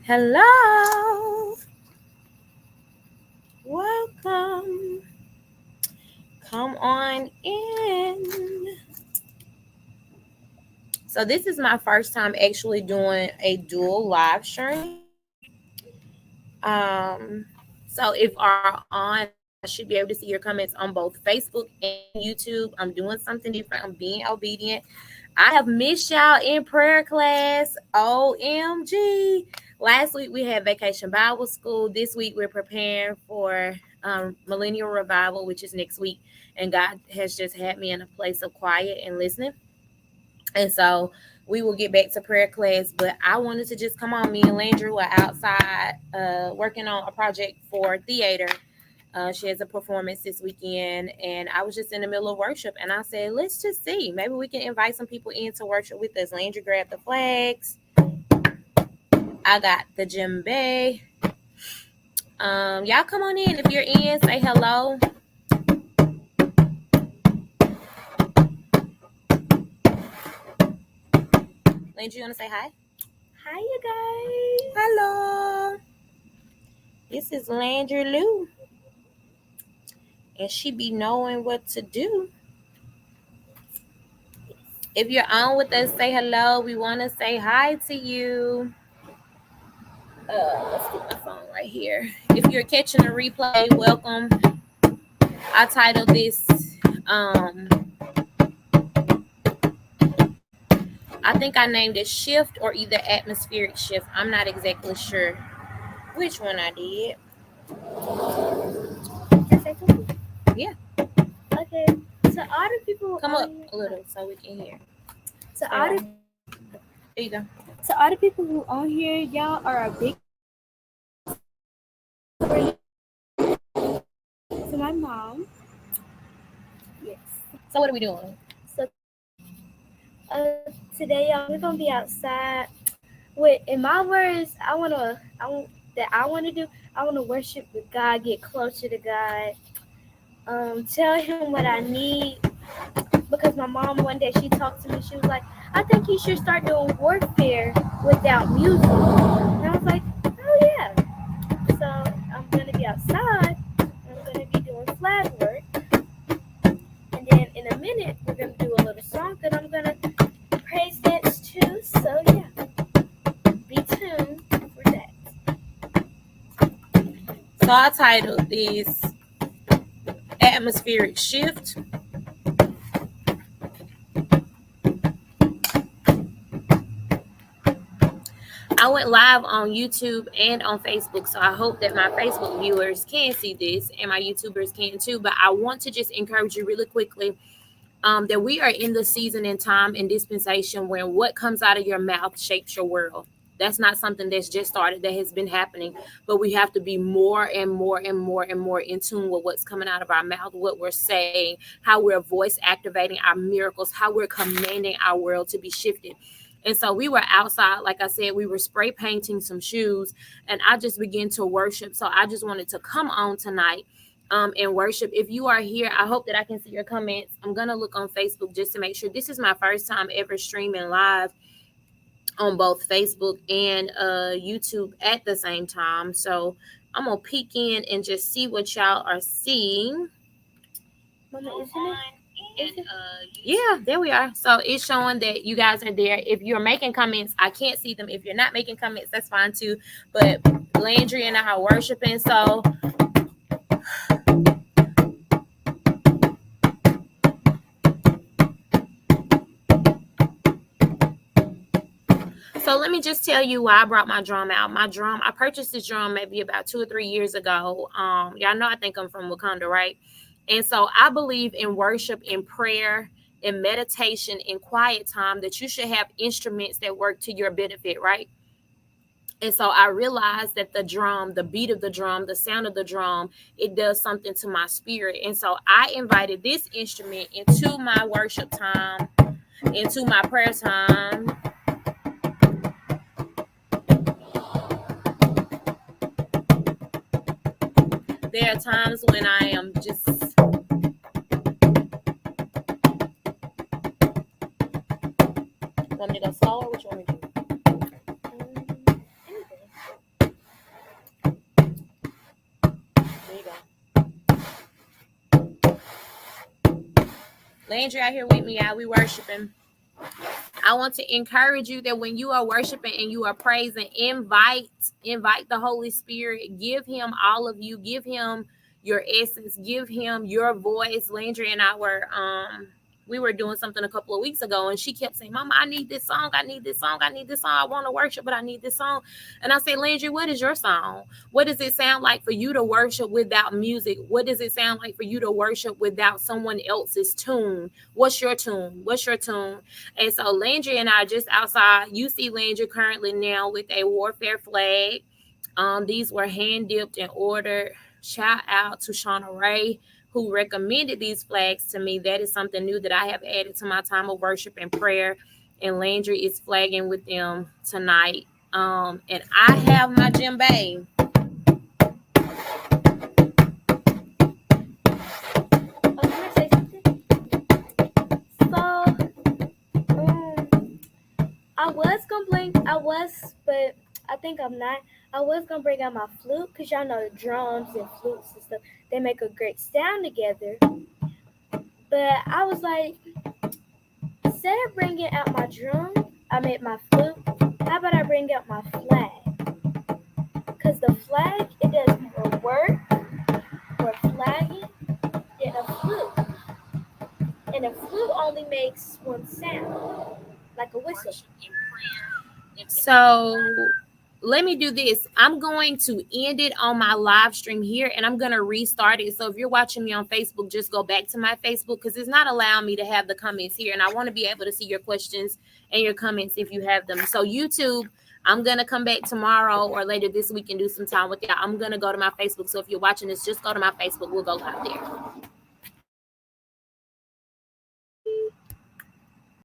Hello. Welcome. Come on in. So this is my first time actually doing a dual live stream. Um, so if are on, I should be able to see your comments on both Facebook and YouTube. I'm doing something different. I'm being obedient. I have missed y'all in prayer class. OMG. Last week we had Vacation Bible School. This week we're preparing for Millennial Revival, which is next week. And God has just had me in a place of quiet and listening. And so we will get back to prayer class. But I wanted to just come on. Me and Landry were outside working on a project for theater. She has a performance this weekend, and I was just in the middle of worship, and I said, let's just see. Maybe we can invite some people in to worship with us. Landry grabbed the flags. I got the djembe. Y'all come on in. If you're in, say hello. Landry, you want to say hi? Hi, you guys. Hello. This is Landry Lou. And she be knowing what to do. If you're on with us, say hello. We want to say hi to you. Let's get my phone right here. If you're catching a replay, welcome. I titled this, I think I named it Shift or either Atmospheric Shift. I'm not exactly sure which one I did. Can I say something? Yeah. Okay. So all the people Come up a little so we can hear. So all the There you go. So all the people who on here, y'all are a big to my mom. Yes. So what are we doing? So today, y'all, we're gonna be outside. With in my words, I want to do. I want to worship with God, get closer to God. Tell Him what I need. Because my mom one day she talked to me. She was like, "I think you should start doing warfare without music." And I was like, "Oh yeah." So I'm gonna be outside. I'm gonna be doing flag work, and then in a minute we're gonna do a little song that I'm gonna praise dance to. So yeah, be tuned for that. So I titled this Atmospheric Shift. I went live on YouTube and on Facebook, so I hope that my Facebook viewers can see this and my YouTubers can too. But I want to just encourage you really quickly that we are in the season and time and dispensation where what comes out of your mouth shapes your world. That's not something that's just started, that has been happening, but we have to be more and more and more and more in tune with what's coming out of our mouth, what we're saying, how we're voice activating our miracles, how we're commanding our world to be shifted. And so we were outside, like I said, we were spray painting some shoes, and I just began to worship. So I just wanted to come on tonight and worship. If you are here, I hope that I can see your comments. I'm going to look on Facebook just to make sure. This is my first time ever streaming live on both Facebook and YouTube at the same time. So I'm going to peek in and just see what y'all are seeing. Yeah, there we are. So it's showing that you guys are there. If you're making comments, I can't see them. If you're not making comments, that's fine too. But Landry and I are worshiping. So let me just tell you why I brought my drum out. My drum, I purchased this drum maybe about 2 or 3 years ago. Y'all know I think I'm from Wakanda, right? And so I believe in worship, in prayer, in meditation, in quiet time, that you should have instruments that work to your benefit, right? And so I realized that the drum, the beat of the drum, the sound of the drum, it does something to my spirit. And so I invited this instrument into my worship time, into my prayer time. There are times when I am just want me to go slower? Which one would you? Anything. Landry out here with me, y'all. We worshiping. I want to encourage you that when you are worshiping and you are praising, invite the Holy Spirit. Give him all of you. Give him your essence. Give him your voice. Landry and I we were doing something a couple of weeks ago, and she kept saying, Mama, I need this song. I need this song. I need this song. I want to worship, but I need this song. And I say, Landry, what is your song? What does it sound like for you to worship without music? What does it sound like for you to worship without someone else's tune? What's your tune? What's your tune? And so Landry and I just outside, you see Landry currently now with a warfare flag. These were hand dipped and ordered. Shout out to Shauna Ray, who recommended these flags to me. That is something new that I have added to my time of worship and prayer. And Landry is flagging with them tonight. And I have my djembe. But I think I'm not. I was gonna bring out my flute because y'all know the drums and flutes and stuff. They make a great sound together. But I was like, instead of bringing out my drum, my flute. How about I bring out my flag? Because the flag, it does more work for flagging than a flute. And a flute only makes one sound, like a whistle. So let me do this. I'm going to end it on my live stream here, and I'm going to restart it. So if you're watching me on Facebook, just go back to my Facebook because it's not allowing me to have the comments here. And I want to be able to see your questions and your comments if you have them. So YouTube, I'm going to come back tomorrow or later this week and do some time with y'all. I'm going to go to my Facebook. So if you're watching this, just go to my Facebook. We'll go live there.